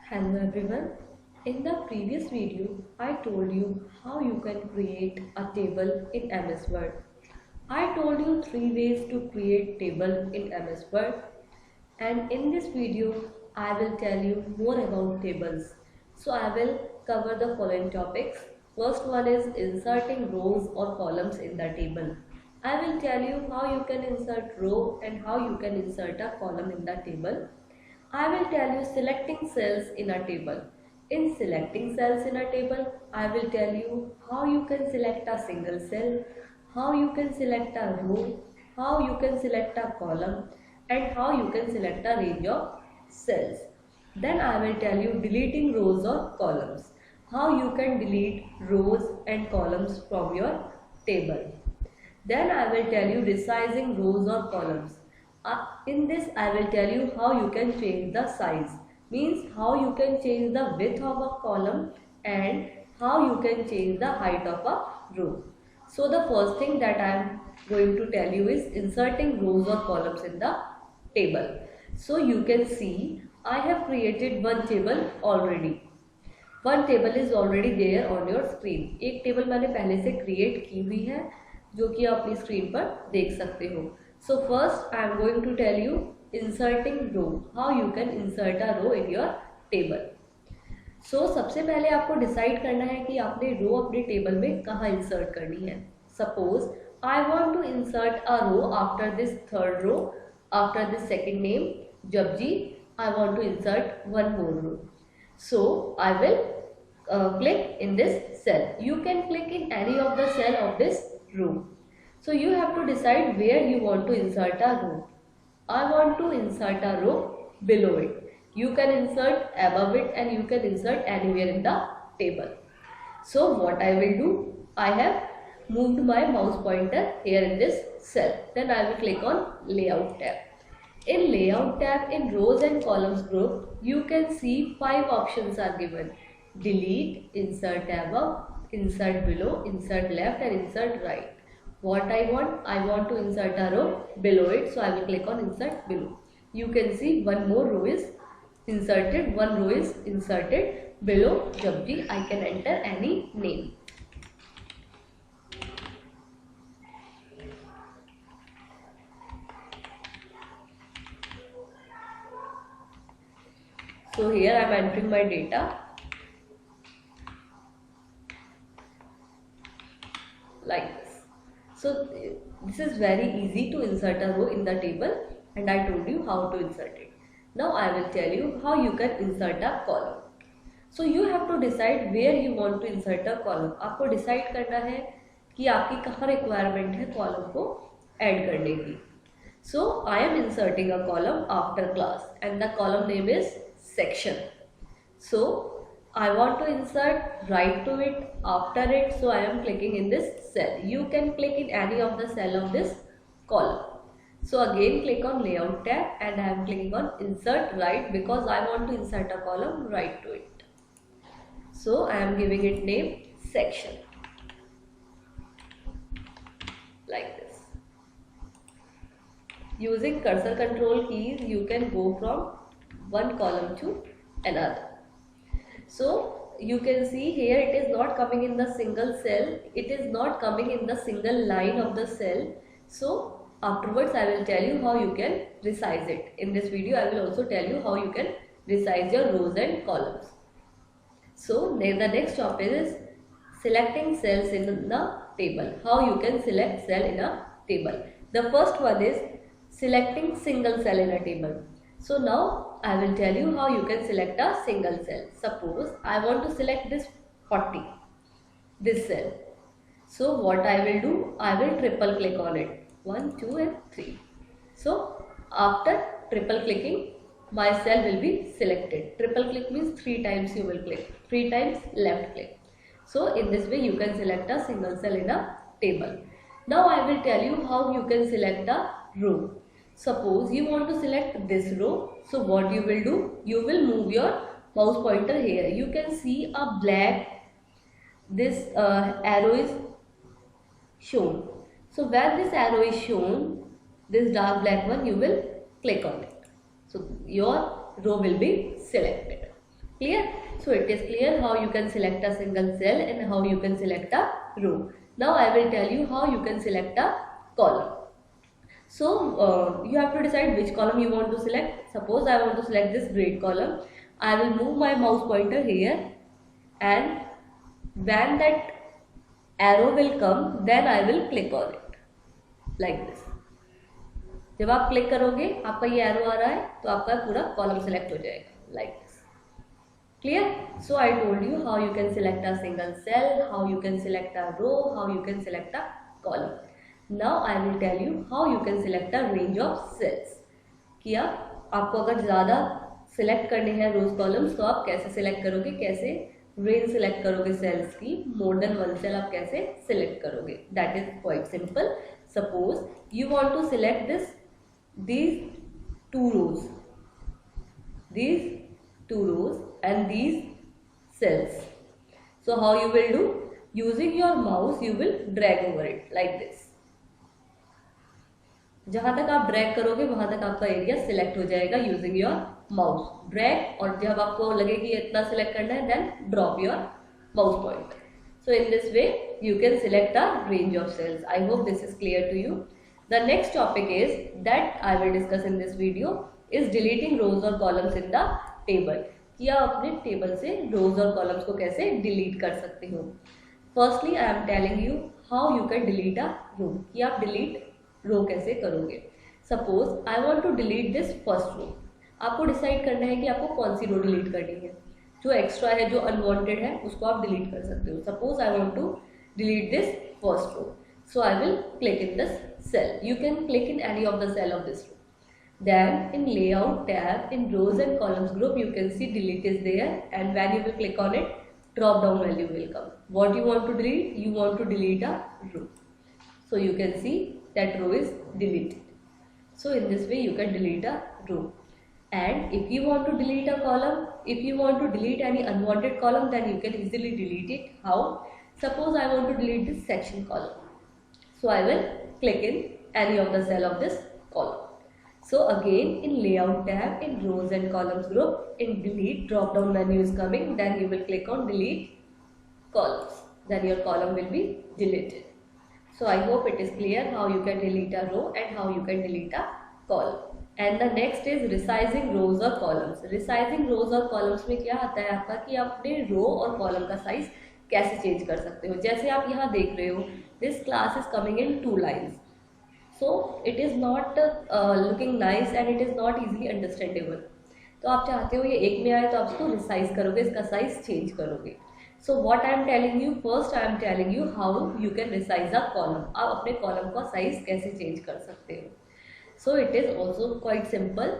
Hello everyone. In the previous video, I told you how you can create a table in MS Word. I told you 3 ways to create table in MS Word, and in this video, I will tell you more about tables. So I will cover the following topics. First one is inserting rows or columns in the table. I will tell you how you can insert row and how you can insert a column in the table. I will tell you selecting cells in a table. In selecting cells in a table, I will tell you how you can select a single cell, how you can select a row, how you can select a column, and how you can select a range of cells. Then I will tell you deleting rows or columns, how you can delete rows and columns from your table. Then I will tell you resizing rows or columns. In this I will tell you how you can change the size, means how you can change the width of a column and how you can change the height of a row. So the first thing that I am going to tell you is inserting rows or columns in the table. So you can see I have created one table already. One table is already there on your screen. एक table मैंने पहले से create की हुई है जो कि आप अपनी स्क्रीन पर देख सकते हो. So first I am going to tell you inserting row, how you can insert a row in your table. So सबसे पहले आपको डिसाइड करना है कि आपने रो अपने टेबल में कहाँ इंसर्ट करनी है. Suppose I want to insert a row after this third row, after this second name Japji. I want to insert one more row. So I will click in this cell. You can click in any of the cell of this row. So you have to decide where you want to insert a row. I want to insert a row below it. You can insert above it and you can insert anywhere in the table. So what I will do, I have moved my mouse pointer here in this cell. Then I will click on layout tab. In layout tab in rows and columns group, you can see 5 options are given: delete, insert above, insert below, insert left and insert right. What I want to insert a row below it, so I will click on insert below. You can see one more row is inserted, one row is inserted below Jabji. I can enter any name. So here I am entering my data. Like this. So this is very easy to insert a row in the table and I told you how to insert it. Now I will tell you how you can insert a column. So you have to decide where you want to insert a column. आपको decide करना है कि आपकी कहाँ requirement है column को add करने की. So I am inserting a column after class and the column name is section. So I want to insert right to it, after it, so I am clicking in this cell. You can click in any of the cell of this column. So again click on layout tab and I am clicking on insert right because I want to insert a column right to it. So I am giving it name section. Like this. Using cursor control keys you can go from one column to another. So you can see here it is not coming in the single cell, it is not coming in the single line of the cell. So afterwards I will tell you how you can resize it. In this video I will also tell you how you can resize your rows and columns. So the next topic is selecting cells in the table. How you can select cell in a table. The first one is selecting single cell in a table. So now I will tell you how you can select a single cell. Suppose I want to select this 40, this cell. So what I will do, I will triple click on it. 1, 2 and 3. So after triple clicking, my cell will be selected. Triple click means 3 times you will click, 3 times left click. So in this way you can select a single cell in a table. Now I will tell you how you can select a row. Suppose you want to select this row, so what you will do, you will move your mouse pointer here. You can see a black, this arrow is shown. So when this arrow is shown, this dark black one, you will click on it. So your row will be selected. Clear? So it is clear how you can select a single cell and how you can select a row. Now I will tell you how you can select a column. So you have to decide which column you want to select. Suppose I want to select this grade column. I will move my mouse pointer here, and when that arrow will come, then I will click on it like this. जब आप click करोगे आपका ये arrow आ रहा है तो आपका पूरा कॉलम सेलेक्ट हो जाएगा like this. Clear? So I told you how you can select a single cell, how you can select a row, how you can select a column. Now I will tell you how you can select a range of cells. कि आपको अगर ज़्यादा select करने हैं रोज columns तो आप कैसे select करोगे, कैसे रेंज सिलेक्ट करोगे सेल्स की, मोर देन वन सेल आप कैसे सिलेक्ट करोगे. That is quite simple. Suppose you want to select these two rows and these cells. So how you will do? Using your mouse you will drag over it like this. जहां तक आप drag करोगे वहां तक आपका area select हो जाएगा using your mouse. Drag, और जब आपको लगे कि इतना सिलेक्ट करना है then drop your mouse pointer. So in this way you can select a range of cells. I hope this is clear to you. The next topic is that I will discuss in this video is deleting rows or columns in the table. कि आप अपने table से rows और columns को कैसे delete कर सकते हो. Firstly I am telling you how you can delete a row. कि आप delete row कैसे करोगे. Suppose I want to delete this first row. आपको डिसाइड करना है कि आपको कौन सी रो डिलीट करनी है. जो एक्स्ट्रा है, जो अनवांटेड है, उसको आप डिलीट कर सकते हो. Suppose I want to delete this first row. So I will click in this cell. You can click in any of the cell of this row. Then in layout tab in rows and columns group you can see delete is there, and when you will click on it drop down value will come. What you want to delete? You want to delete a row. So you can see that row is deleted. So in this way you can delete a row. And if you want to delete a column, if you want to delete any unwanted column, then you can easily delete it. How? Suppose I want to delete this section column. So I will click in any of the cell of this column. So again in layout tab in rows and columns group in delete drop down menu is coming, then you will click on delete columns, then your column will be deleted. So I hope it is clear how you can delete a row and how you can delete a column. And the next is resizing rows or columns. Resizing rows और columns में क्या आता है आपका कि आप अपने रो और कॉलम का साइज कैसे चेंज कर सकते हो. जैसे आप यहाँ देख रहे हो this class is coming in 2 lines, so it is not looking nice and it is not easily understandable. तो आप चाहते हो ये एक में आए तो आप इसको रिसाइज करोगे, इसका साइज चेंज करोगे. So what I am telling you, first I am telling you how you can resize a column. आप अपने कॉलम का साइज कैसे चेंज कर सकते हो. So it is also quite simple.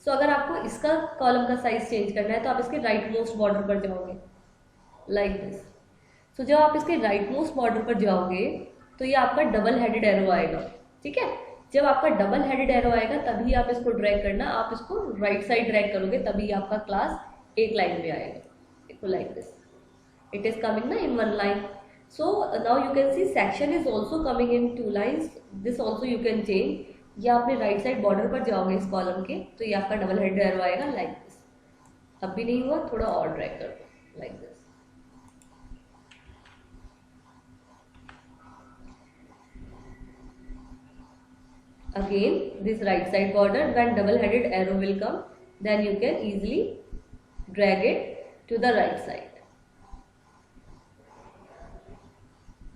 So अगर आपको इसका कॉलम का साइज चेंज करना है तो आप इसके राइट मोस्ट बॉर्डर पर जाओगे like this. तो जब आप इसके राइट मोस्ट बॉर्डर पर जाओगे तो ये आपका डबल हेडेड एरो आएगा. ठीक है, जब आपका डबल हेडेड एरो आएगा तभी आप इसको ड्रैग करना. आप इसको राइट साइड ड्रैग करोगे तभी आपका क्लास एक लाइन में आएगा. देखो like this it is coming ना in 1 line. So now you can see section is also coming in 2 lines. This also you can change. या अपने राइट साइड बॉर्डर पर जाओगे इस कॉलम के तो ये आपका डबल हेडेड एरो आएगा लाइक दिस. अब भी नहीं हुआ, थोड़ा और ड्रैग कर दो like this. Again this right side border, when double headed arrow will come then you can easily drag it to the right side.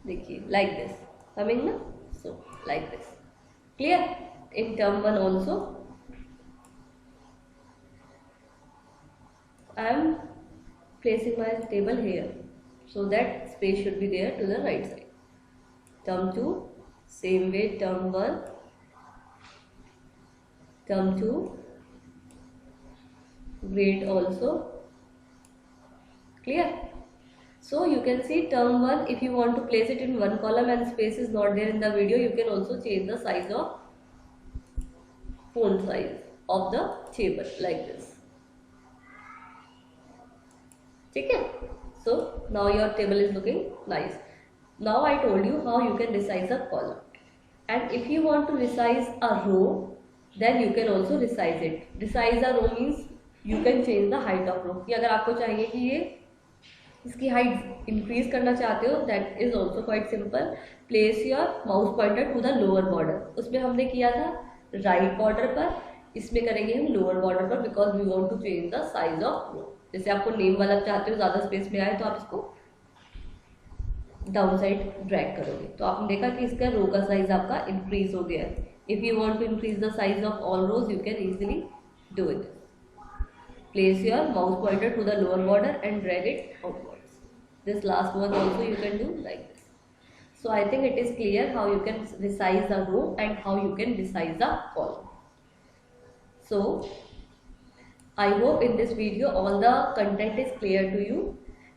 देखिए like this coming ना. So like this. Clear? In term 1 also I am placing my table here so that space should be there to the right side. Term 2 same way. Term 1, term 2, grade also. Clear? So you can see term 1, if you want to place it in one column and space is not there in the video, you can also change the size of font size of the table like this. Okay? So now your table is looking nice. Now I told you how you can resize a column, and if you want to resize a row then you can also resize it. Resize a row means you can change the height of row. कि अगर आपको चाहिए कि ये इसकी height increase करना चाहते हो, that is also quite simple. Place your mouse pointer to the lower border. उसमें हमने किया था राइट बॉर्डर पर, इसमें करेंगे हम लोअर बॉर्डर पर because we want to change the size of row. जैसे आपको नेम वाला चाहते हो ज़्यादा स्पेस में आए तो आप इसको डाउन साइड ड्रैग करोगे, तो आपने देखा कि इसका रो का साइज आपका इंक्रीज हो गया है. If you want to increase the size of all rows you can easily do it. Place your mouse pointer to the lower border and drag it outwards. This last one also you can do like this. So I think it is clear how you can resize the row and how you can resize the column. So I hope in this video all the content is clear to you,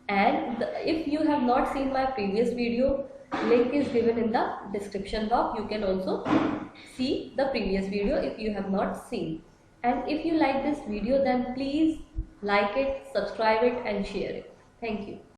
and if you have not seen my previous video, link is given in the description box. You can also see the previous video if you have not seen. And if you like this video, then please like it, subscribe it and share it. Thank you.